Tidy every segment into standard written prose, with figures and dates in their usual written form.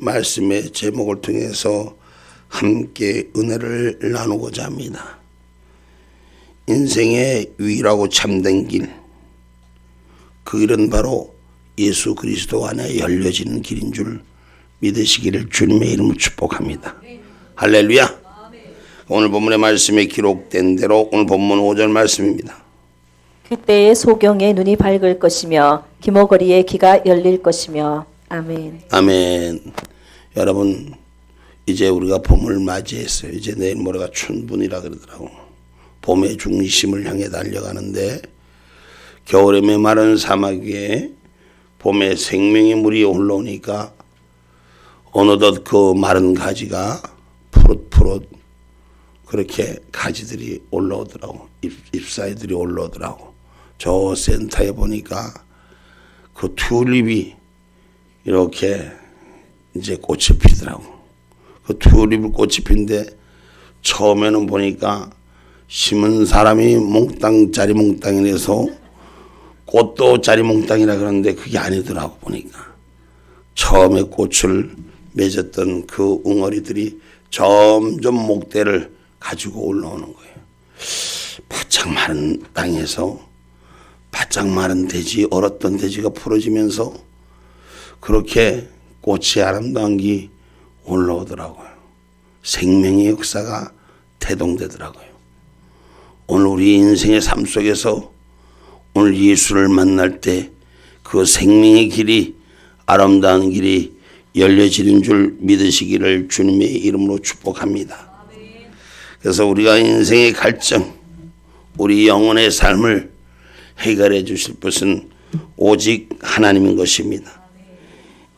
말씀의 제목을 통해서 함께 은혜를 나누고자 합니다. 인생의 유일하고 참된 길, 그 길은 바로 예수 그리스도 안에 열려지는 길인 줄 믿으시기를 주님의 이름으로 축복합니다. 할렐루야. 오늘 본문의 말씀에 기록된 대로 오늘 본문 5절 말씀입니다. 그때의 소경의 눈이 밝을 것이며 기모거리의 귀가 열릴 것이며. 아멘. 아멘. 여러분, 이제 우리가 봄을 맞이했어요. 이제 내일 모레가 춘분이라 그러더라고. 봄의 중심을 향해 달려가는데 겨울에 메마른 사막 위에 봄에 생명의 물이 올라오니까 어느덧 그 마른 가지가 푸릇푸릇 그렇게 가지들이 올라오더라고. 잎사이들이 올라오더라고. 저 센터에 보니까 그 튤립이 이렇게 이제 꽃이 피더라고. 그 튤립을 꽃이 핀데 처음에는 보니까 심은 사람이 몽땅 짜리몽땅이라서 꽃도 짜리몽땅이라 그러는데 그게 아니더라고. 보니까 처음에 꽃을 맺었던 그 웅어리들이 점점 목대를 가지고 올라오는 거예요. 바짝 마른 땅에서 바짝 마른 대지, 얼었던 대지가 풀어지면서 그렇게 꽃이 아름다운 게 올라오더라고요. 생명의 역사가 태동되더라고요. 오늘 우리 인생의 삶 속에서 오늘 예수를 만날 때 그 생명의 길이, 아름다운 길이 열려지는 줄 믿으시기를 주님의 이름으로 축복합니다. 그래서 우리가 인생의 갈증, 우리 영혼의 삶을 해결해 주실 것은 오직 하나님인 것입니다.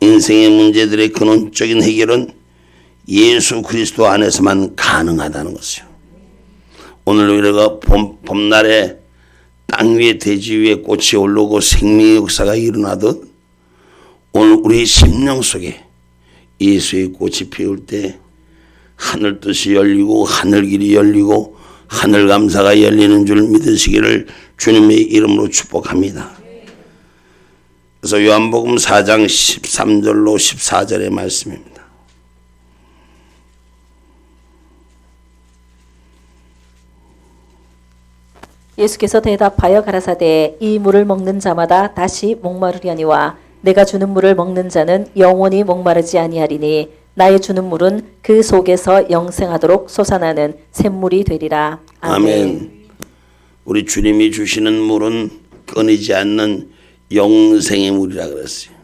인생의 문제들의 근원적인 해결은 예수 그리스도 안에서만 가능하다는 것이요. 오늘 우리가 봄날에 땅 위에 대지 위에 꽃이 올라오고 생명의 역사가 일어나듯 오늘 우리 심령 속에 예수의 꽃이 피울 때 하늘 뜻이 열리고 하늘 길이 열리고 하늘 감사가 열리는 줄 믿으시기를 주님의 이름으로 축복합니다. 그래서 요한복음 4장 13절로 14절의 말씀입니다. 예수께서 대답하여 가라사대 이 물을 먹는 자마다 다시 목마르려니와 내가 주는 물을 먹는 자는 영원히 목마르지 아니하리니 나의 주는 물은 그 속에서 영생하도록 솟아나는 샘물이 되리라. 아멘. 우리 주님이 주시는 물은 끊이지 않는 영생의 물이라 그랬어요.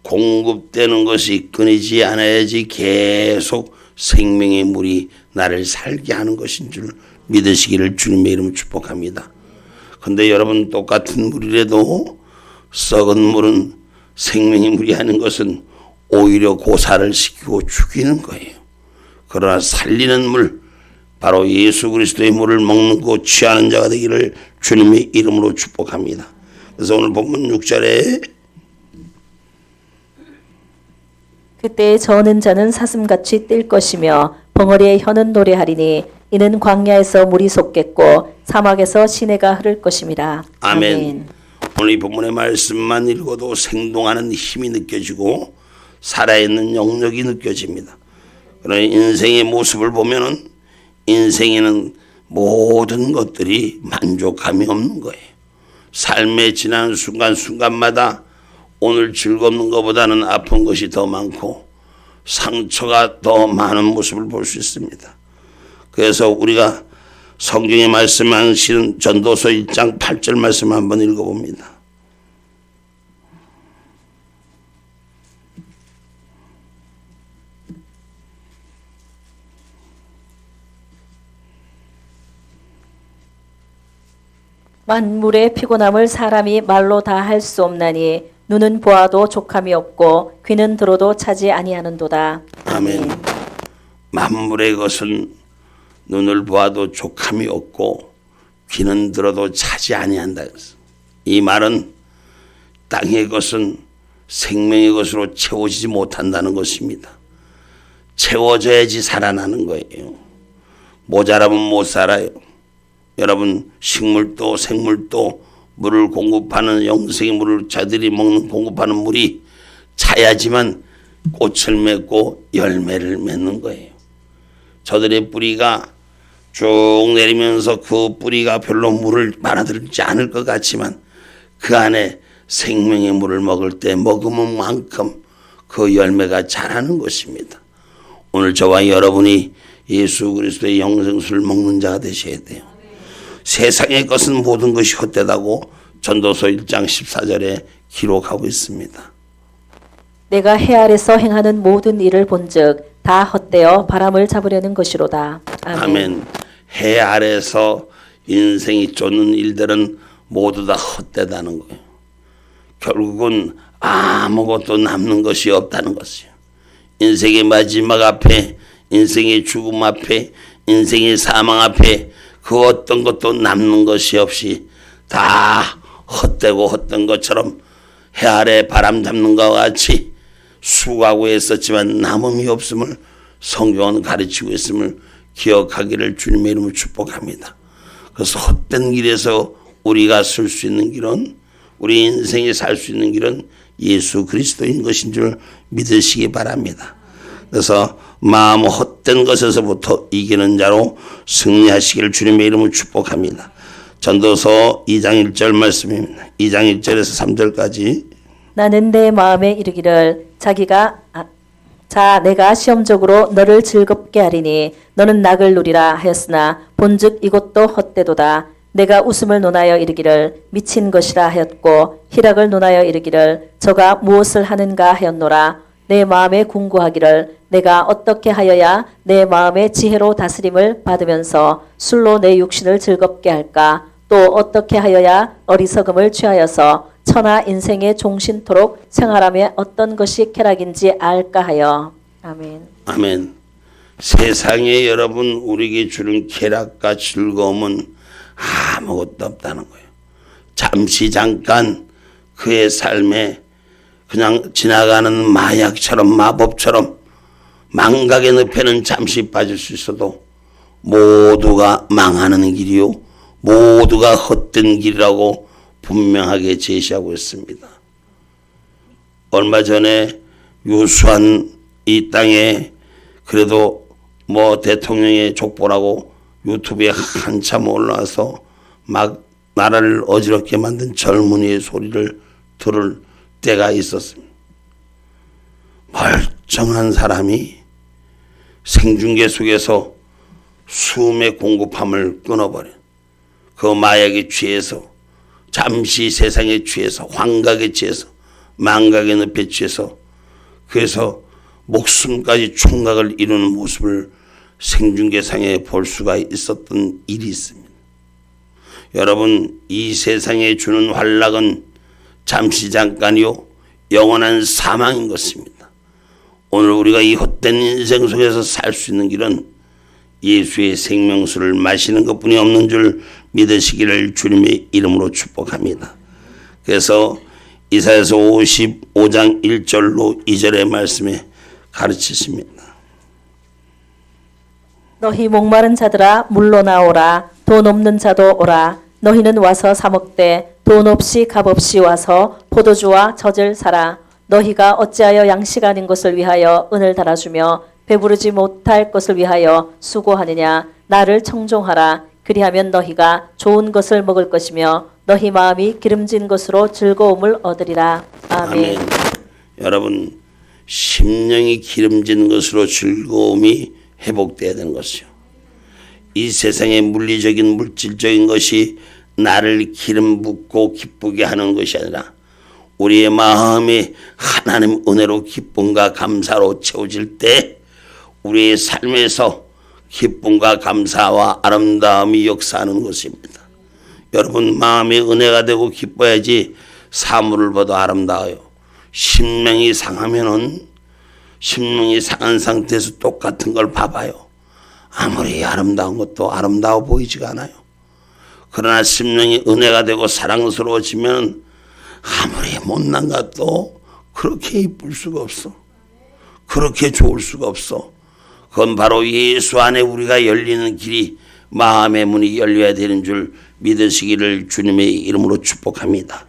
공급되는 것이 끊이지 않아야지 계속 생명의 물이 나를 살게 하는 것인 줄 믿으시기를 주님의 이름으로 축복합니다. 근데 여러분, 똑같은 물이라도 썩은 물은 생명의 물이 아닌 것은 오히려 고사를 시키고 죽이는 거예요. 그러나 살리는 물, 바로 예수 그리스도의 물을 먹고 취하는 자가 되기를 주님의 이름으로 축복합니다. 그래서 오늘 본문 6절에 그때 저는 자는 사슴같이 뛸 것이며 벙어리의 혀는 노래하리니 이는 광야에서 물이 솟겠고 사막에서 시내가 흐를 것임이라. 아멘. 오늘 이 본문의 말씀만 읽어도 생동하는 힘이 느껴지고 살아있는 영역이 느껴집니다. 그러나 인생의 모습을 보면은 인생에는 모든 것들이 만족감이 없는 거예요. 삶의 지난 순간순간마다 오늘 즐겁는 것보다는 아픈 것이 더 많고 상처가 더 많은 모습을 볼 수 있습니다. 그래서 우리가 성경에 말씀하시는 전도서 1장 8절 말씀 한번 읽어봅니다. 만물의 피곤함을 사람이 말로 다 할 수 없나니 눈은 보아도 족함이 없고 귀는 들어도 차지 아니하는도다. 아멘. 만물의 것은 눈을 보아도 족함이 없고 귀는 들어도 차지 아니한다. 이 말은 땅의 것은 생명의 것으로 채워지지 못한다는 것입니다. 채워져야지 살아나는 거예요. 모자라면 못 살아요. 여러분, 식물도 생물도 물을 공급하는 영생의 물을 자들이 먹는 공급하는 물이 차야지만 꽃을 맺고 열매를 맺는 거예요. 저들의 뿌리가 쭉 내리면서 그 뿌리가 별로 물을 빨아들이지 않을 것 같지만 그 안에 생명의 물을 먹을 때 먹으면 만큼 그 열매가 자라는 것입니다. 오늘 저와 여러분이 예수 그리스도의 영생수를 먹는 자가 되셔야 돼요. 세상의 것은 모든 것이 헛되다고 전도서 1장 14절에 기록하고 있습니다. 내가 해 아래서 행하는 모든 일을 본즉 다 헛되어 바람을 잡으려는 것이로다. 아멘. 아멘. 해 아래서 인생이 쫓는 일들은 모두 다 헛되다는 거예요. 결국은 아무것도 남는 것이 없다는 것이에요. 인생의 마지막 앞에, 인생의 죽음 앞에, 인생의 사망 앞에 그 어떤 것도 남는 것이 없이 다 헛되고 헛된 것처럼 해 아래 바람 잡는 것과 같이 수고하고 했었지만 남음이 없음을 성경은 가르치고 있음을 기억하기를 주님의 이름으로 축복합니다. 그래서 헛된 길에서 우리가 쓸 수 있는 길은, 우리 인생에 살 수 있는 길은 예수 그리스도인 것인 줄 믿으시기 바랍니다. 그래서 마음 헛된 것에서부터 이기는 자로 승리하시기를 주님의 이름으로 축복합니다. 전도서 2장 1절 말씀입니다. 2장 1절에서 3절까지. 나는 내 마음에 이르기를 자 내가 시험적으로 너를 즐겁게 하리니 너는 낙을 누리라 하였으나 본즉 이것도 헛되도다. 내가 웃음을 논하여 이르기를 미친 것이라 하였고 희락을 논하여 이르기를 저가 무엇을 하는가 하였노라. 내 마음에 궁구하기를 내가 어떻게 하여야 내 마음의 지혜로 다스림을 받으면서 술로 내 육신을 즐겁게 할까. 또 어떻게 하여야 어리석음을 취하여서 천하 인생의 종신토록 생활함에 어떤 것이 쾌락인지 알까 하여. 아멘. 아멘. 세상에 여러분 우리에게 주는 쾌락과 즐거움은 아무것도 없다는 거예요. 잠깐 그의 삶에 그냥 지나가는 마약처럼 마법처럼 망각의 늪에는 잠시 빠질 수 있어도 모두가 망하는 길이요 모두가 헛된 길이라고 분명하게 제시하고 있습니다. 얼마 전에 유수한 이 땅에 그래도 대통령의 족보라고 유튜브에 한참 올라와서 막 나라를 어지럽게 만든 젊은이의 소리를 들을 때가 있었습니다. 멀쩡한 사람이 생중계 속에서 숨의 공급함을 끊어버려. 그 마약에 취해서 잠시 세상에 취해서 환각에 취해서 망각의 늪에 취해서 그래서 목숨까지 총각을 이루는 모습을 생중계상에 볼 수가 있었던 일이 있습니다. 여러분 이 세상에 주는 환락은 잠시 잠깐이요 영원한 사망인 것입니다. 오늘 우리가 이 헛된 인생 속에서 살 수 있는 길은 예수의 생명수를 마시는 것뿐이 없는 줄 믿으시기를 주님의 이름으로 축복합니다. 그래서 이사야서 55장 1절로 2절의 말씀에 가르치십니다. 너희 목마른 자들아 물러 나오라. 돈 없는 자도 오라. 너희는 와서 사 먹되 돈 없이 값 없이 와서 포도주와 젖을 사라. 너희가 어찌하여 양식 아닌 것을 위하여 은을 달아주며 배부르지 못할 것을 위하여 수고하느냐. 나를 청종하라. 그리하면 너희가 좋은 것을 먹을 것이며 너희 마음이 기름진 것으로 즐거움을 얻으리라. 아멘. 아멘. 여러분 심령이 기름진 것으로 즐거움이 회복돼야 되는 것이요. 이 세상의 물리적인 물질적인 것이 나를 기름 붓고 기쁘게 하는 것이 아니라 우리의 마음이 하나님 은혜로 기쁨과 감사로 채워질 때 우리의 삶에서 기쁨과 감사와 아름다움이 역사하는 것입니다. 여러분 마음이 은혜가 되고 기뻐야지 사물을 봐도 아름다워요. 심령이 상하면은 심령이 상한 상태에서 똑같은 걸 봐봐요. 아무리 아름다운 것도 아름다워 보이지가 않아요. 그러나 심령이 은혜가 되고 사랑스러워지면 아무리 못난 것도 그렇게 이쁠 수가 없어. 그렇게 좋을 수가 없어. 그건 바로 예수 안에 우리가 열리는 길이 마음의 문이 열려야 되는 줄 믿으시기를 주님의 이름으로 축복합니다.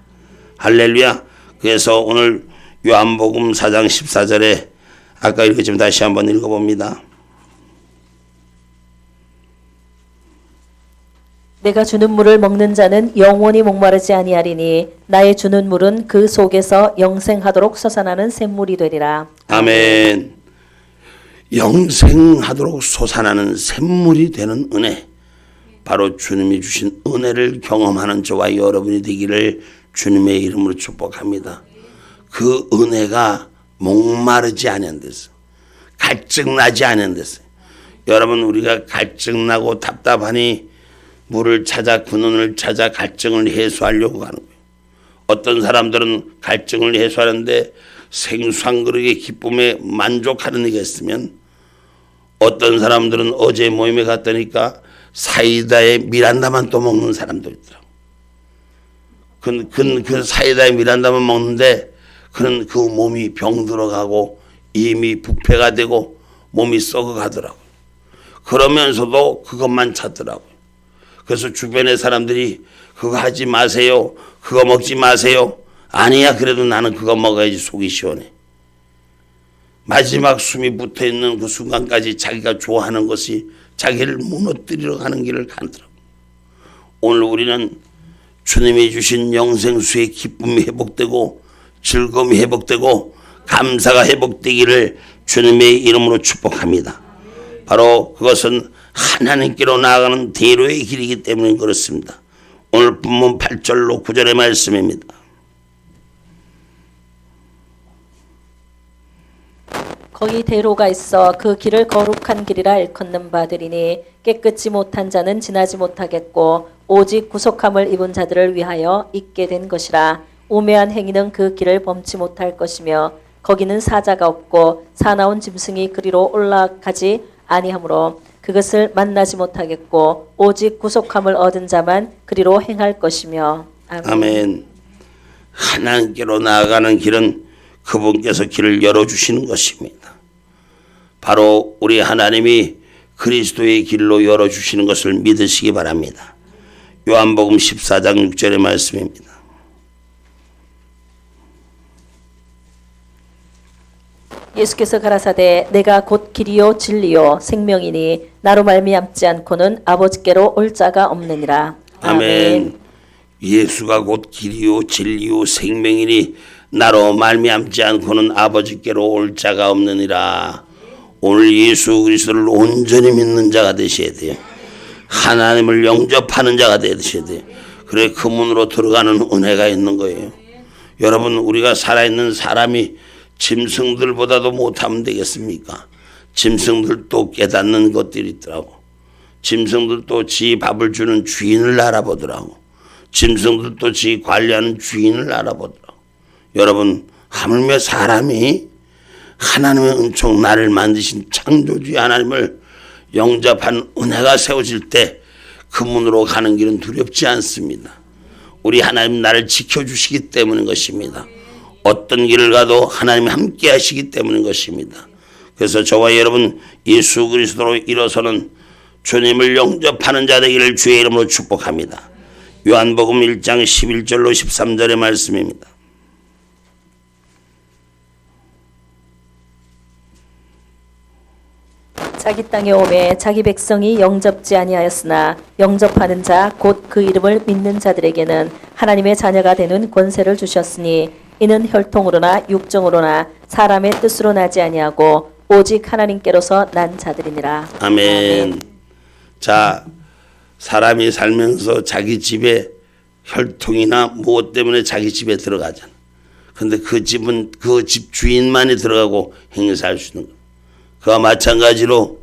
할렐루야. 그래서 오늘 요한복음 4장 14절에 아까 읽었지만 다시 한번 읽어봅니다. 내가 주는 물을 먹는 자는 영원히 목마르지 아니하리니 나의 주는 물은 그 속에서 영생하도록 솟아나는 샘물이 되리라. 아멘. 영생하도록 솟아나는 샘물이 되는 은혜, 바로 주님이 주신 은혜를 경험하는 저와 여러분이 되기를 주님의 이름으로 축복합니다. 그 은혜가 목마르지 않은 데서, 갈증나지 않은 데서, 여러분 우리가 갈증나고 답답하니 물을 찾아, 근원을 찾아 갈증을 해소하려고 하는 거예요. 어떤 사람들은 갈증을 해소하는데 생수한 그릇의 기쁨에 만족하는 이가 있으면, 어떤 사람들은 어제 모임에 갔다니까 사이다에 미란다만 또 먹는 사람도 있더라고. 그 사이다에 미란다만 먹는데 그는 그 몸이 병들어가고 이미 부패가 되고 몸이 썩어가더라고요. 그러면서도 그것만 찾더라고요. 그래서 주변의 사람들이 그거 하지 마세요, 그거 먹지 마세요. 아니야, 그래도 나는 그거 먹어야지 속이 시원해. 마지막 숨이 붙어있는 그 순간까지 자기가 좋아하는 것이 자기를 무너뜨리러 가는 길을 가더라고요. 오늘 우리는 주님이 주신 영생수의 기쁨이 회복되고 즐거움이 회복되고 감사가 회복되기를 주님의 이름으로 축복합니다. 바로 그것은 하나님께로 나아가는 대로의 길이기 때문에 그렇습니다. 오늘 본문 8절로 9절의 말씀입니다. 거기 대로가 있어 그 길을 거룩한 길이라 일컫는 바들이니 깨끗이 못한 자는 지나지 못하겠고 오직 구속함을 입은 자들을 위하여 있게 된 것이라. 우매한 행위는 그 길을 범치 못할 것이며 거기는 사자가 없고 사나운 짐승이 그리로 올라가지 아니하므로 그것을 만나지 못하겠고 오직 구속함을 얻은 자만 그리로 행할 것이며. 아멘. 아멘. 하나님께로 나아가는 길은 그분께서 길을 열어주시는 것입니다. 바로 우리 하나님이 그리스도의 길로 열어주시는 것을 믿으시기 바랍니다. 요한복음 14장 6절의 말씀입니다. 예수께서 가라사대 내가 곧 길이요 진리요 생명이니 나로 말미암지 않고는 아버지께로 올 자가 없느니라. 아멘. 예수가 곧 길이요 진리요 생명이니 나로 말미암지 않고는 아버지께로 올 자가 없느니라. 오늘 예수 그리스도를 온전히 믿는 자가 되셔야 돼요. 하나님을 영접하는 자가 되셔야 돼요. 그래 그 문으로 들어가는 은혜가 있는 거예요. 여러분 우리가 살아있는 사람이 짐승들보다도 못하면 되겠습니까? 짐승들도 깨닫는 것들이 있더라고. 짐승들도 지 밥을 주는 주인을 알아보더라고. 짐승들도 지 관리하는 주인을 알아보더라고. 여러분 하물며 사람이 하나님의 은총 나를 만드신 창조주의 하나님을 영접한 은혜가 세워질 때 그 문으로 가는 길은 두렵지 않습니다. 우리 하나님 나를 지켜주시기 때문인 것입니다. 어떤 길을 가도 하나님이 함께 하시기 때문인 것입니다. 그래서 저와 여러분 예수 그리스도로 일어서는 주님을 영접하는 자 되기를 주의 이름으로 축복합니다. 요한복음 1장 11절로 13절의 말씀입니다. 자기 땅에 오매 자기 백성이 영접지 아니하였으나 영접하는 자 곧 그 이름을 믿는 자들에게는 하나님의 자녀가 되는 권세를 주셨으니 이는 혈통으로나 육정으로나 사람의 뜻으로 나지 아니하고 오직 하나님께로서 난 자들이니라. 아멘. 자, 사람이 살면서 자기 집에 혈통이나 무엇 때문에 자기 집에 들어가잖아. 근데 그 집은 그 집 주인만이 들어가고 행사할 수 있는 거야. 그와 마찬가지로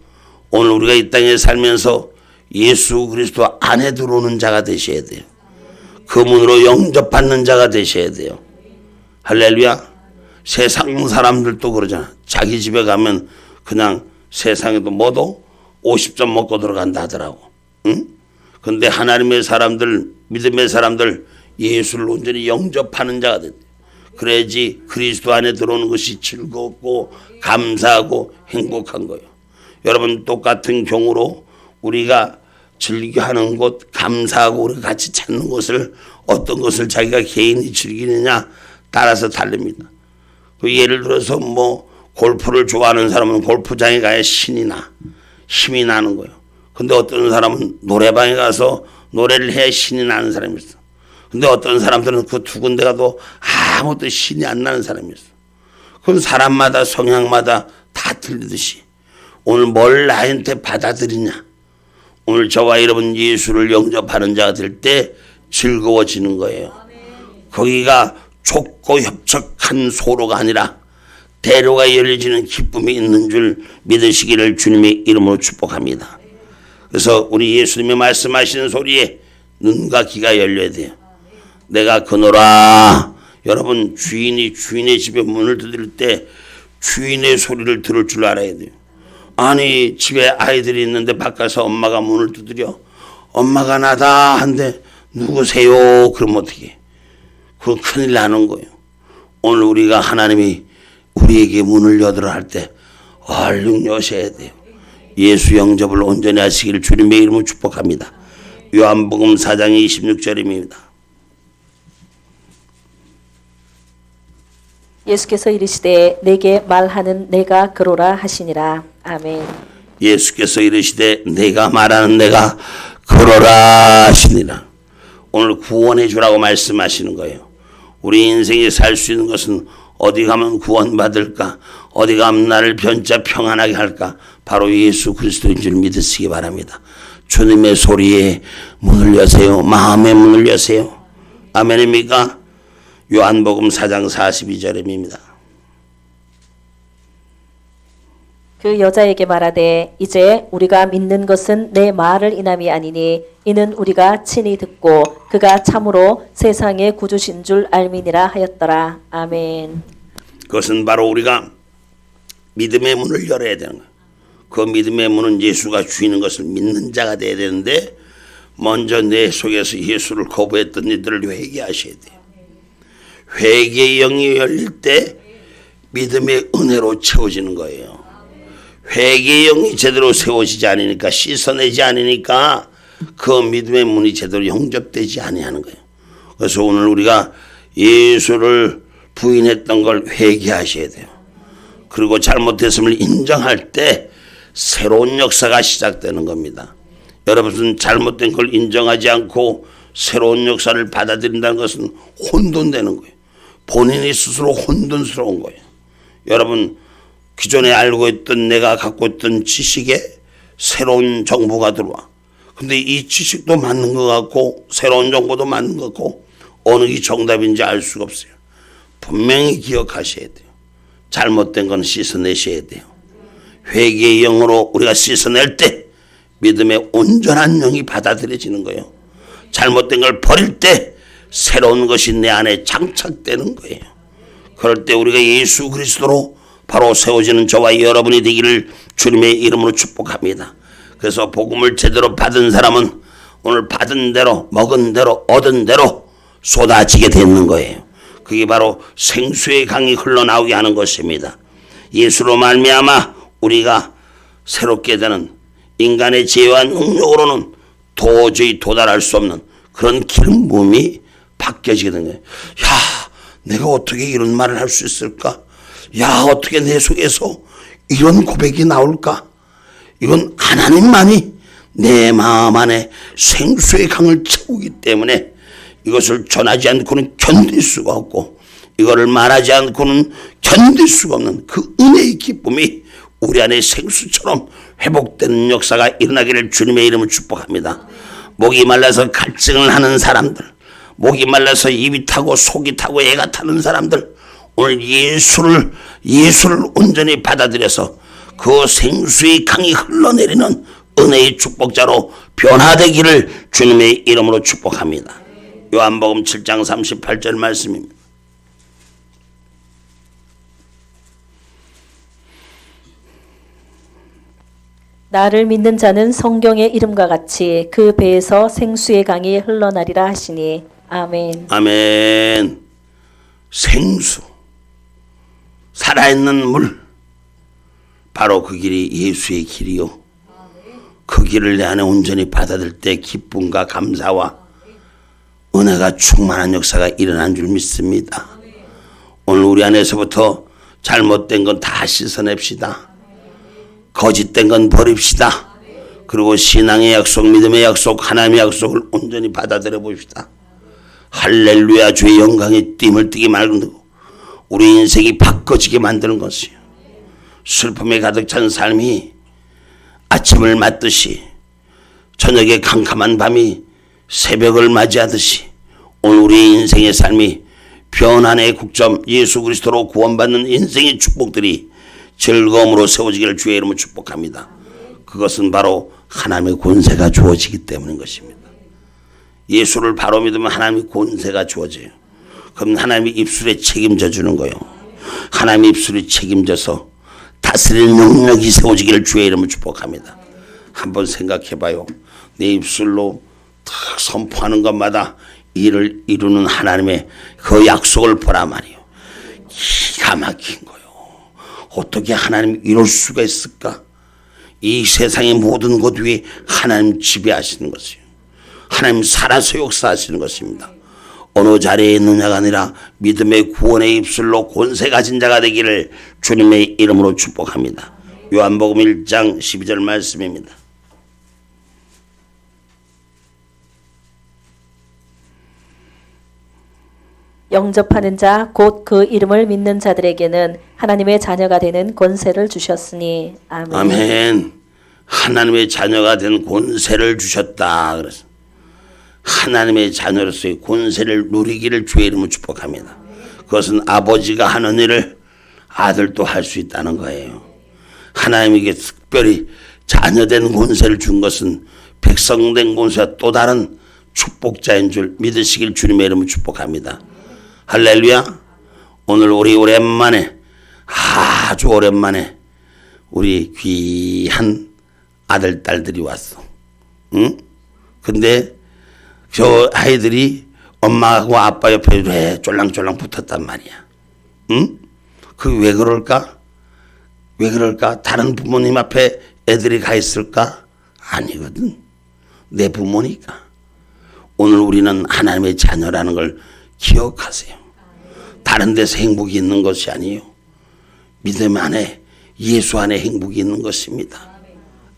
오늘 우리가 이 땅에 살면서 예수 그리스도 안에 들어오는 자가 되셔야 돼요. 그 문으로 영접받는 자가 되셔야 돼요. 할렐루야. 세상 사람들도 그러잖아. 자기 집에 가면 그냥 세상에도 뭐도 50점 먹고 들어간다 하더라고. 응? 근데 하나님의 사람들, 믿음의 사람들 예수를 온전히 영접하는 자가 된다. 그래야지 그리스도 안에 들어오는 것이 즐겁고 감사하고 행복한 거예요. 여러분 똑같은 경우로 우리가 즐겨하는 것, 감사하고 우리가 같이 찾는 것을 어떤 것을 자기가 개인이 즐기느냐 따라서 다릅니다. 그 예를 들어서 뭐 골프를 좋아하는 사람은 골프장에 가야 신이 나. 힘이 나는 거예요. 근데 어떤 사람은 노래방에 가서 노래를 해야 신이 나는 사람이 있어. 근데 어떤 사람들은 그 두 군데 가도 아무것도 신이 안 나는 사람이 있어. 그건 사람마다 성향마다 다 틀리듯이 오늘 뭘 나한테 받아들이냐. 오늘 저와 여러분 예수를 영접하는 자가 될 때 즐거워지는 거예요. 거기가 좁고 협착한 소로가 아니라 대로가 열려지는 기쁨이 있는 줄 믿으시기를 주님의 이름으로 축복합니다. 그래서 우리 예수님이 말씀하시는 소리에 눈과 귀가 열려야 돼요. 내가 그노라. 여러분 주인이 주인의 집에 문을 두드릴 때 주인의 소리를 들을 줄 알아야 돼요. 아니 집에 아이들이 있는데 바꿔서 엄마가 문을 두드려. 엄마가 나다 한데 누구세요? 그러면 어떻게 해? 그건 큰일 나는 거예요. 오늘 우리가 하나님이 우리에게 문을 여드라 할 때 얼른 여셔야 돼요. 예수 영접을 온전히 하시기를 주님의 이름으로 축복합니다. 요한복음 4장 26절입니다. 예수께서 이르시되 내게 말하는 내가 그로라 하시니라. 아멘. 예수께서 이르시되 내가 말하는 내가 그로라 하시니라. 오늘 구원해 주라고 말씀하시는 거예요. 우리 인생에 살 수 있는 것은 어디 가면 구원받을까? 어디 가면 나를 변자 평안하게 할까? 바로 예수 그리스도인 줄 믿으시기 바랍니다. 주님의 소리에 문을 여세요. 마음의 문을 여세요. 아멘입니까? 요한복음 4장 42절입니다. 그 여자에게 말하되 이제 우리가 믿는 것은 내 말을 인함이 아니니 이는 우리가 친히 듣고 그가 참으로 세상의 구주신 줄 알미니라 하였더라. 아멘. 그것은 바로 우리가 믿음의 문을 열어야 되는 거예요. 그 믿음의 문은 예수가 주인인 것을 믿는 자가 돼야 되는데 먼저 내 속에서 예수를 거부했던 이들을 회개하셔야 돼요. 회개의 영이 열릴 때 믿음의 은혜로 채워지는 거예요. 회개의 영이 제대로 세워지지 않으니까 씻어내지 않으니까 그 믿음의 문이 제대로 영접되지 아니하는 거예요. 그래서 오늘 우리가 예수를 부인했던 걸 회개하셔야 돼요. 그리고 잘못했음을 인정할 때 새로운 역사가 시작되는 겁니다. 여러분 잘못된 걸 인정하지 않고 새로운 역사를 받아들인다는 것은 혼돈되는 거예요. 본인이 스스로 혼돈스러운 거예요. 여러분 기존에 알고 있던 내가 갖고 있던 지식에 새로운 정보가 들어와. 근데 이 지식도 맞는 것 같고 새로운 정보도 맞는 것 같고 어느 게 정답인지 알 수가 없어요. 분명히 기억하셔야 돼요. 잘못된 건 씻어내셔야 돼요. 회개의 영으로 우리가 씻어낼 때 믿음의 온전한 영이 받아들여지는 거예요. 잘못된 걸 버릴 때 새로운 것이 내 안에 장착되는 거예요. 그럴 때 우리가 예수 그리스도로 바로 세워지는 저와 여러분이 되기를 주님의 이름으로 축복합니다. 그래서 복음을 제대로 받은 사람은 오늘 받은 대로 먹은 대로 얻은 대로 쏟아지게 되는 거예요. 그게 바로 생수의 강이 흘러나오게 하는 것입니다. 예수로 말미암아 우리가 새롭게 되는 인간의 지혜와 능력으로는 도저히 도달할 수 없는 그런 기름 부음이 바뀌어지게 되는 거예요. 야, 내가 어떻게 이런 말을 할 수 있을까? 야, 어떻게 내 속에서 이런 고백이 나올까? 이건 하나님만이 내 마음 안에 생수의 강을 채우기 때문에 이것을 전하지 않고는 견딜 수가 없고 이거를 말하지 않고는 견딜 수가 없는 그 은혜의 기쁨이 우리 안에 생수처럼 회복되는 역사가 일어나기를 주님의 이름으로 축복합니다. 목이 말라서 갈증을 하는 사람들, 목이 말라서 입이 타고 속이 타고 애가 타는 사람들, 오늘 예수를 온전히 받아들여서 그 생수의 강이 흘러내리는 은혜의 축복자로 변화되기를 주님의 이름으로 축복합니다. 요한복음 7장 38절 말씀입니다. 나를 믿는 자는 성경의 이름과 같이 그 배에서 생수의 강이 흘러나리라 하시니. 아멘. 아멘. 생수, 살아있는 물, 바로 그 길이 예수의 길이요. 그 길을 내 안에 온전히 받아들일 때 기쁨과 감사와 은혜가 충만한 역사가 일어난 줄 믿습니다. 오늘 우리 안에서부터 잘못된 건 다 씻어냅시다. 거짓된 건 버립시다. 그리고 신앙의 약속, 믿음의 약속, 하나님의 약속을 온전히 받아들여 봅시다. 할렐루야, 주의 영광에 띠을 띠게 만들고 우리 인생이 바꿔지게 만드는 것이요. 슬픔에 가득 찬 삶이 아침을 맞듯이, 저녁에 캄캄한 밤이 새벽을 맞이하듯이 오늘 우리 인생의 삶이 변환의 국점 예수 그리스도로 구원받는 인생의 축복들이 즐거움으로 세워지기를 주의 이름으로 축복합니다. 그것은 바로 하나님의 권세가 주어지기 때문인 것입니다. 예수를 바로 믿으면 하나님의 권세가 주어져요. 그럼 하나님이 입술에 책임져 주는 거예요. 하나님의 입술이 책임져서 다스리는 능력이 세워지기를 주의 이름으로 축복합니다. 한번 생각해 봐요. 내 입술로 탁 선포하는 것마다 일을 이루는 하나님의 그 약속을 보라 말이요. 기가 막힌 거예요. 어떻게 하나님이 이럴 수가 있을까? 이 세상의 모든 것 위에 하나님 지배하시는 것이요. 하나님 살아서 역사하시는 것입니다. 어느 자리에 있느냐가 아니라 믿음의 구원의 입술로 권세 가진 자가 되기를 주님의 이름으로 축복합니다. 요한복음 1장 12절 말씀입니다. 영접하는 자 곧 그 이름을 믿는 자들에게는 하나님의 자녀가 되는 권세를 주셨으니. 아멘. 아멘. 하나님의 자녀가 된 권세를 주셨다. 그래서 하나님의 자녀로서의 권세를 누리기를 주의 이름으로 축복합니다. 그것은 아버지가 하는 일을 아들도 할 수 있다는 거예요. 하나님에게 특별히 자녀된 권세를 준 것은 백성된 권세와 또 다른 축복자인 줄 믿으시길 주님의 이름으로 축복합니다. 할렐루야. 오늘 우리 오랜만에, 아주 오랜만에 우리 귀한 아들 딸들이 왔어. 응? 근데 저 아이들이 엄마하고 아빠 옆에 왜 쫄랑쫄랑 붙었단 말이야. 응? 그 왜 그럴까? 왜 그럴까? 다른 부모님 앞에 애들이 가 있을까? 아니거든. 내 부모니까. 오늘 우리는 하나님의 자녀라는 걸 기억하세요. 다른 데서 행복이 있는 것이 아니에요. 믿음 안에, 예수 안에 행복이 있는 것입니다.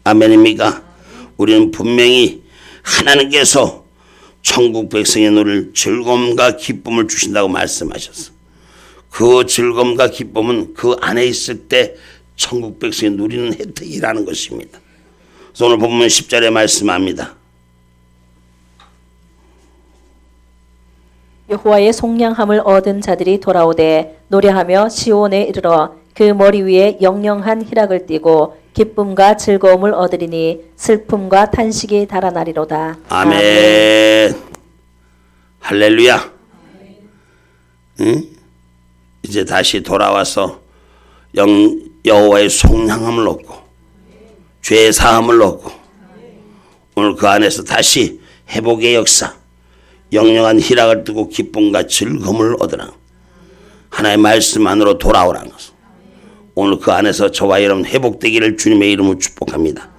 아멘입니까? 우리는 분명히 하나님께서 천국 백성의 누릴 즐거움과 기쁨을 주신다고 말씀하셨어. 그 즐거움과 기쁨은 그 안에 있을 때 천국 백성이 누리는 혜택이라는 것입니다. 그래서 오늘 보면 10절에 말씀합니다. 여호와의 속량함을 얻은 자들이 돌아오되 노래하며 시온에 이르러 그 머리 위에 영영한 희락을 띠고 기쁨과 즐거움을 얻으리니 슬픔과 탄식이 달아나리로다. 아멘. 할렐루야. 응? 이제 다시 돌아와서 여호와의 속량함을 얻고 죄 사함을 얻고 오늘 그 안에서 다시 회복의 역사, 영영한 희락을 두고 기쁨과 즐거움을 얻으라. 하나님의 말씀 안으로 돌아오라는 것을. 오늘 그 안에서 저와 여러분 회복되기를 주님의 이름으로 축복합니다.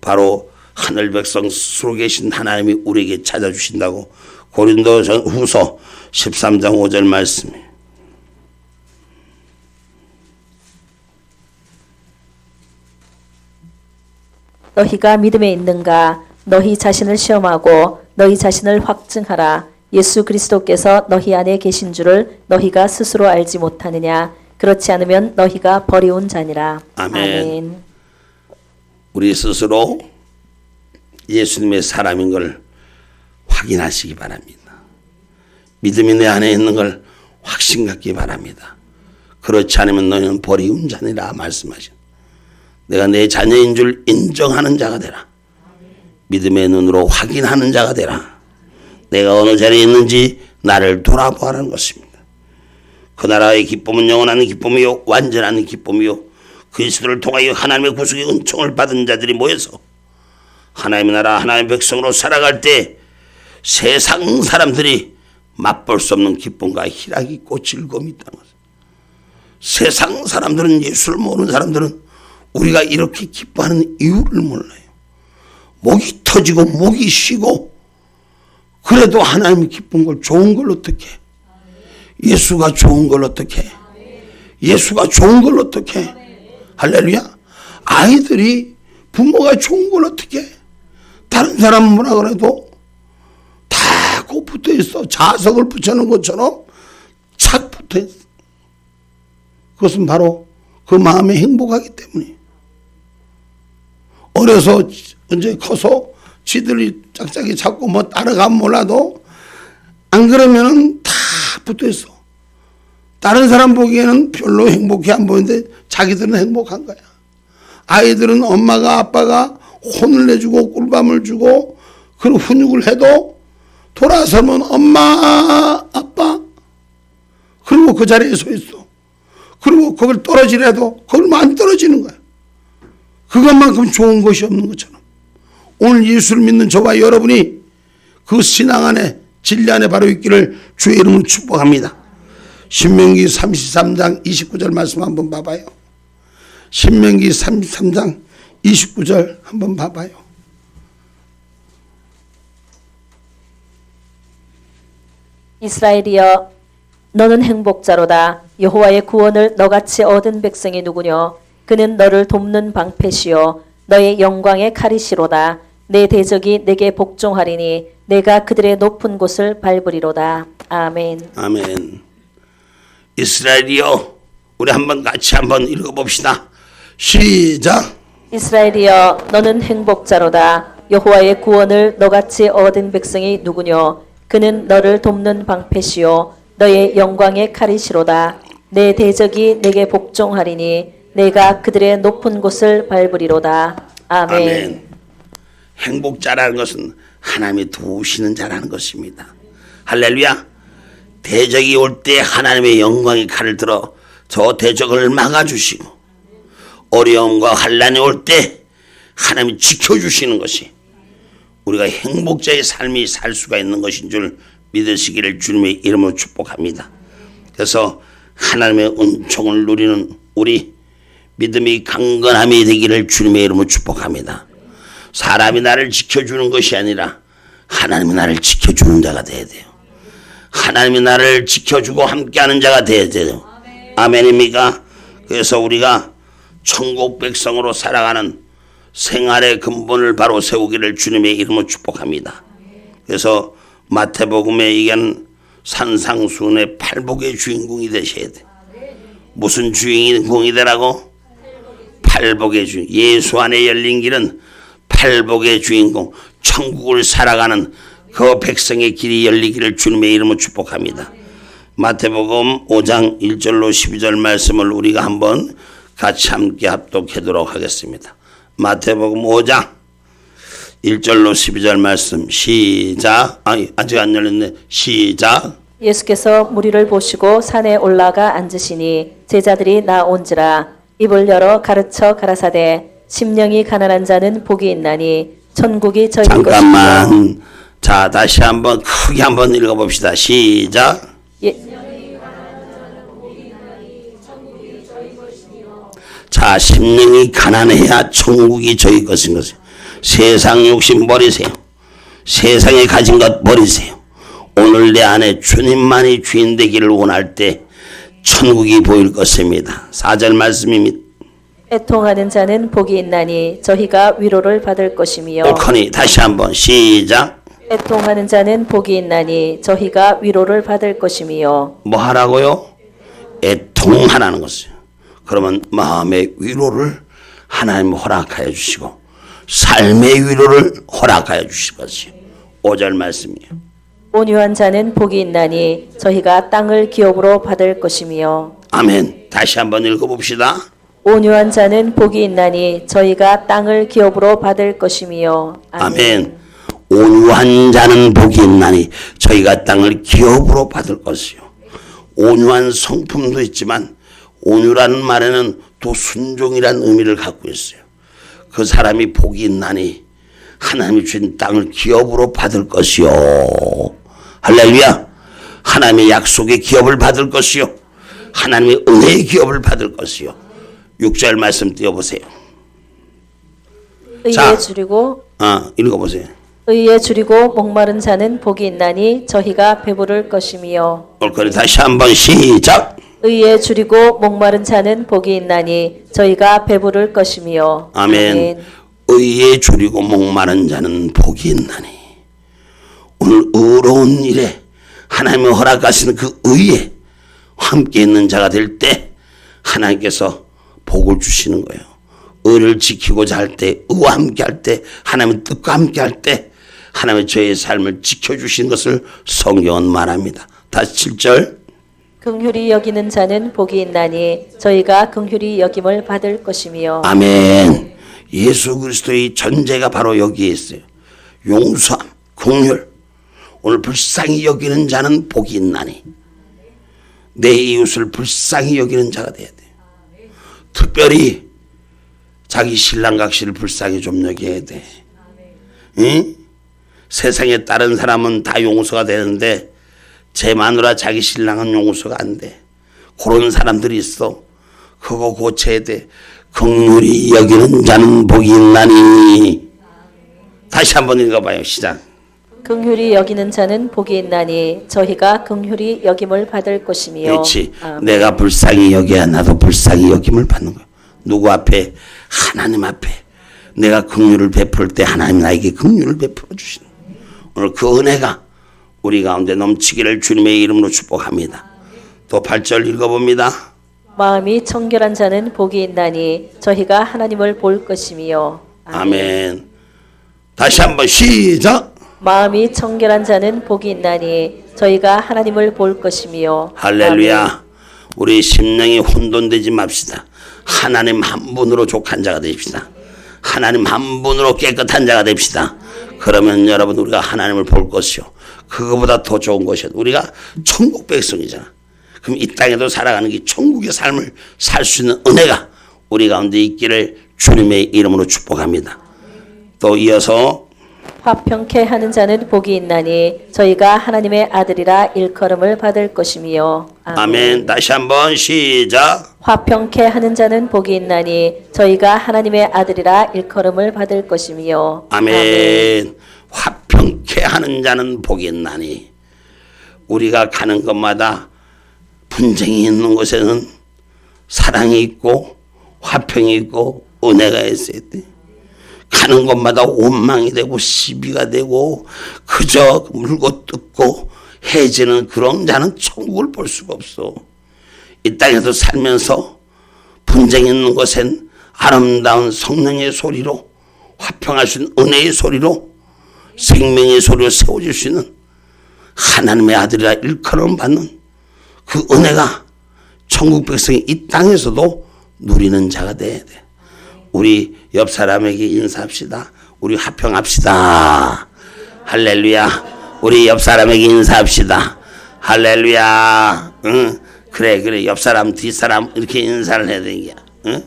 바로 하늘 백성 스스로 계신 하나님이 우리에게 찾아주신다고 고린도후서 13장 5절 말씀이에요. 너희가 믿음에 있는가? 너희 자신을 시험하고 너희 자신을 확증하라. 예수 그리스도께서 너희 안에 계신 줄을 너희가 스스로 알지 못하느냐? 그렇지 않으면 너희가 버리운 자니라. 아멘. 우리 스스로 예수님의 사람인 걸 확인하시기 바랍니다. 믿음이 내 안에 있는 걸 확신 갖기 바랍니다. 그렇지 않으면 너희는 버리운 자니라 말씀하신. 내가 내 자녀인 줄 인정하는 자가 되라. 믿음의 눈으로 확인하는 자가 되라. 내가 어느 자리에 있는지 나를 돌아보라는 것입니다. 그 나라의 기쁨은 영원한 기쁨이요 완전한 기쁨이요 그리스도를 통하여 하나님의 구속의 은총을 받은 자들이 모여서 하나님의 나라 하나님의 백성으로 살아갈 때 세상 사람들이 맛볼 수 없는 기쁨과 희락이 있고 즐거움이 있다는 것입니다. 세상 사람들은, 예수를 모르는 사람들은 우리가 이렇게 기뻐하는 이유를 몰라요. 목이 터지고 목이 쉬고 그래도 하나님이 기쁜 걸, 좋은 걸 어떻게 해? 예수가 좋은 걸 어떻게 해? 예수가 좋은 걸 어떻게 해? 할렐루야. 아이들이 부모가 좋은 걸 어떻게 해? 다른 사람은 뭐라 그래도 다 꼭 붙어 있어. 자석을 붙여놓은 것처럼 착 붙어 있어. 그것은 바로 그 마음에 행복하기 때문에. 어려서 이제 커서 지들이 짝짝이 잡고 뭐 따라가면 몰라도 안 그러면은 다 붙어 있어. 다른 사람 보기에는 별로 행복해 안 보이는데 자기들은 행복한 거야. 아이들은 엄마가 아빠가 혼을 내주고 꿀밤을 주고 그런 훈육을 해도 돌아서면 엄마 아빠 그리고 그 자리에 서 있어. 그리고 거길 떨어지려도 거길 안 떨어지는 거야. 그것만큼 좋은 것이 없는 것처럼 오늘 예수를 믿는 저와 여러분이 그 신앙 안에 진리 안에 바로 있기를 주의 이름으로 축복합니다. 신명기 33장 29절 말씀 한번 봐봐요. 신명기 33장 29절 한번 봐봐요. 이스라엘이여 너는 행복자로다. 여호와의 구원을 너같이 얻은 백성이 누구뇨? 그는 너를 돕는 방패시요 너의 영광의 칼이시로다. 내 대적이 내게 복종하리니 내가 그들의 높은 곳을 밟으리로다. 아멘. 아멘. 이스라엘이여 우리 한번 같이 한번 읽어봅시다. 시작. 이스라엘이여 너는 행복자로다. 여호와의 구원을 너같이 얻은 백성이 누구뇨? 그는 너를 돕는 방패시요 너의 영광의 칼이시로다. 내 대적이 내게 복종하리니 내가 그들의 높은 곳을 밟으리로다. 아멘. 아멘. 행복자라는 것은 하나님이 도우시는 자라는 것입니다. 할렐루야. 대적이 올 때 하나님의 영광의 칼을 들어 저 대적을 막아주시고 어려움과 환난이 올 때 하나님이 지켜주시는 것이 우리가 행복자의 삶이 살 수가 있는 것인 줄 믿으시기를 주님의 이름으로 축복합니다. 그래서 하나님의 은총을 누리는 우리 믿음이 강건함이 되기를 주님의 이름으로 축복합니다. 사람이 나를 지켜주는 것이 아니라 하나님이 나를 지켜주는 자가 되어야 돼요. 하나님이 나를 지켜주고 함께하는 자가 되어야 돼요. 아멘입니까? 그래서 우리가 천국 백성으로 살아가는 생활의 근본을 바로 세우기를 주님의 이름으로 축복합니다. 그래서 마태복음에 얘기하는 산상수훈의 팔복의 주인공이 되셔야 돼. 무슨 주인공이 되라고? 팔복의 주인. 예수 안에 열린 길은 팔복의 주인공, 천국을 살아가는 그 백성의 길이 열리기를 주님의 이름으로 축복합니다. 마태복음 5장 1절로 12절 말씀을 우리가 한번 같이 함께 합독하도록 하겠습니다. 마태복음 5장 1절로 12절 말씀 시작. 아직 안 열렸네. 시작. 예수께서 무리를 보시고 산에 올라가 앉으시니 제자들이 나온지라 입을 열어 가르쳐 가라사대 심령이 가난한 자는 복이 있나니 천국이 저희 것이며. 잠깐만. 자, 다시 한번 크게 한번 읽어봅시다. 시작. 자, 심령이 가난해야 천국이 저희 것인 것이에요. 세상 욕심 버리세요. 세상에 가진 것 버리세요. 오늘 내 안에 주님만이 주인 되기를 원할 때 천국이 보일 것입니다. 4절 말씀입니다. 애통하는 자는 복이 있나니 저희가 위로를 받을 것이며. 옳거니 다시 한번 시작. 애통하는 자는 복이 있나니 저희가 위로를 받을 것이며. 뭐 하라고요? 애통하라는 것이요. 그러면 마음의 위로를 하나님 허락하여 주시고 삶의 위로를 허락하여 주실 것이요. 5절 말씀이에요. 온유한 자는 복이 있나니 저희가 땅을 기업으로 받을 것이며. 아멘. 다시 한번 읽어봅시다. 온유한 자는 복이 있나니 저희가 땅을 기업으로 받을 것이며. 아멘. 온유한 자는 복이 있나니 저희가 땅을 기업으로 받을 것이요. 온유한 성품도 있지만 온유라는 말에는 또 순종이라는 의미를 갖고 있어요. 그 사람이 복이 있나니 하나님이 주신 땅을 기업으로 받을 것이요. 할렐루야. 하나님의 약속의 기업을 받을 것이요. 하나님의 은혜의 기업을 받을 것이요. 6절 말씀 띄워보세요. 의에 줄이고 읽어보세요. 의에 줄이고 목마른 자는 복이 있나니 저희가 배부를 것이며. 올거리 다시 한번 시작. 의에 줄이고 목마른 자는 복이 있나니 저희가 배부를 것이며. 아멘. 의에 줄이고 목마른 자는 복이 있나니. 오늘 의로운 일에 하나님의 허락하시는 그 의에 함께 있는 자가 될 때 하나님께서 복을 주시는 거예요. 의를 지키고자 할 때, 의와 함께 할 때, 하나님의 뜻과 함께 할 때 하나님의 저의 삶을 지켜주신 것을 성경은 말합니다. 다시 7절. 긍휼히 여기는 자는 복이 있나니 저희가 긍휼히 여김을 받을 것이며. 아멘. 예수 그리스도의 전제가 바로 여기에 있어요. 용서함, 긍휼. 오늘 불쌍히 여기는 자는 복이 있나니. 내 이웃을 불쌍히 여기는 자가 돼야 돼요. 특별히 자기 신랑 각시를 불쌍히 좀 여겨야 돼. 응? 세상에 다른 사람은 다 용서가 되는데 제 마누라 자기 신랑은 용서가 안 돼. 그런 사람들이 있어. 그거 고쳐야 돼. 긍휼히 여기는 자는 복이 있나니. 다시 한번 읽어봐요. 시작. 긍휼히 여기는 자는 복이 있나니 저희가 긍휼히 여김을 받을 것이며. 그렇지. 내가 불쌍히 여겨야 나도 불쌍히 여김을 받는 거야. 누구 앞에? 하나님 앞에. 내가 긍휼을 베풀 때 하나님 나에게 긍휼을 베풀어 주시는. 오늘 그 은혜가 우리 가운데 넘치기를 주님의 이름으로 축복합니다. 또 8절 읽어봅니다. 마음이 청결한 자는 복이 있나니 저희가 하나님을 볼 것이며. 아멘. 다시 한번 시작. 마음이 청결한 자는 복이 있나니 저희가 하나님을 볼 것이며. 할렐루야. 우리 심령이 혼돈되지 맙시다. 하나님 한 분으로 족한 자가 되십시다. 하나님 한 분으로 깨끗한 자가 됩시다. 그러면 여러분 우리가 하나님을 볼 것이요. 그거보다 더 좋은 것이요. 우리가 천국 백성이잖아. 그럼 이 땅에도 살아가는 게 천국의 삶을 살 수 있는 은혜가 우리 가운데 있기를 주님의 이름으로 축복합니다. 또 이어서 화평케 하는 자는 복이 있나니 저희가 하나님의 아들이라 일컬음을 받을 것이며. 아멘. 다시 한번 시작. 화평케 하는 자는 복이 있나니 저희가 하나님의 아들이라 일컬음을 받을 것이며. 아멘. 화평케 하는 자는 복이 있나니. 우리가 가는 곳마다 분쟁이 있는 곳에는 사랑이 있고 화평이 있고 은혜가 있어야 돼. 가는 곳마다 원망이 되고 시비가 되고 그저 물고 뜯고 해지는 그런 자는 천국을 볼 수가 없어. 이 땅에서 살면서 분쟁이 있는 곳엔 아름다운 성령의 소리로 화평할 수 있는 은혜의 소리로 생명의 소리로 세워질 수 있는 하나님의 아들이라 일컬음 받는 그 은혜가 천국 백성이 이 땅에서도 누리는 자가 돼야 돼. 우리 옆 사람에게 인사합시다. 우리 화평합시다. 할렐루야. 우리 옆 사람에게 인사합시다. 할렐루야. 응? 그래. 옆 사람, 뒷 사람 이렇게 인사를 해야 되는 거야. 응?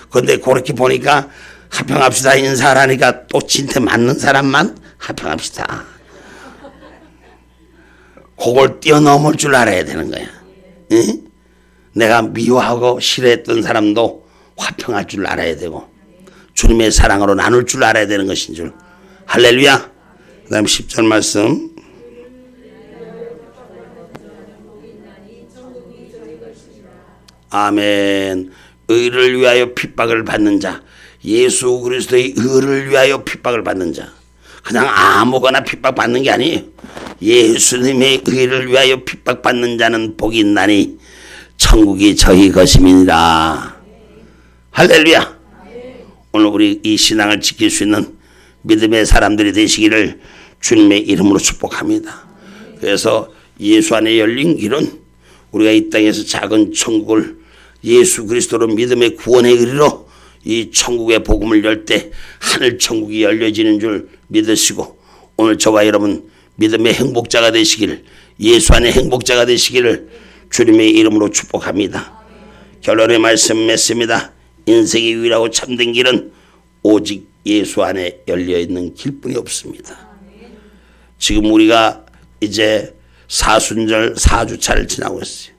근데 그렇게 보니까 화평합시다 인사하라니까 또 진짜 맞는 사람만 화평합시다. 그걸 뛰어넘을 줄 알아야 되는 거야. 응? 내가 미워하고 싫어했던 사람도 화평할 줄 알아야 되고 주님의 사랑으로 나눌 줄 알아야 되는 것인 줄. 할렐루야. 그 다음 10절 말씀. 아멘. 의를 위하여 핍박을 받는 자. 예수 그리스도의 의를 위하여 핍박을 받는 자. 그냥 아무거나 핍박받는 게 아니에요. 예수님의 의를 위하여 핍박받는 자는 복이 있나니 천국이 저희 것임이니라. 할렐루야. 오늘 우리 이 신앙을 지킬 수 있는 믿음의 사람들이 되시기를 주님의 이름으로 축복합니다. 그래서 예수 안에 열린 길은 우리가 이 땅에서 작은 천국을 예수 그리스도로 믿음의 구원의 의리로 이 천국의 복음을 열 때 하늘 천국이 열려지는 줄 믿으시고 오늘 저와 여러분 믿음의 행복자가 되시기를 예수 안에 행복자가 되시기를 주님의 이름으로 축복합니다. 결론의 말씀 맺습니다. 인생의 유일하고 참된 길은 오직 예수 안에 열려있는 길뿐이 없습니다. 지금 우리가 이제 사순절 4주차를 지나고 있어요.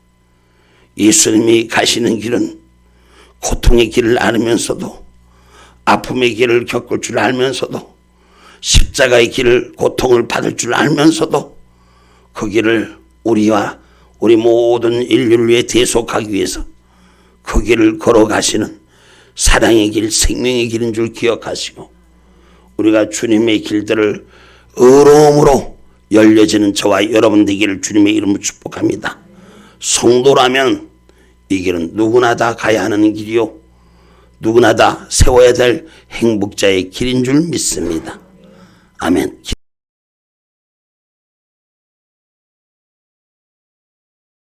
예수님이 가시는 길은 고통의 길을 알면서도 아픔의 길을 겪을 줄 알면서도 십자가의 길을 고통을 받을 줄 알면서도 그 길을 우리와 우리 모든 인류를 위해 대속하기 위해서 그 길을 걸어가시는 사랑의 길, 생명의 길인 줄 기억하시고 우리가 주님의 길들을 의로움으로 열려지는 저와 여러분 되기를 주님의 이름으로 축복합니다. 성도라면 이 길은 누구나 다 가야 하는 길이요 누구나 다 세워야 될 행복자의 길인 줄 믿습니다. 아멘.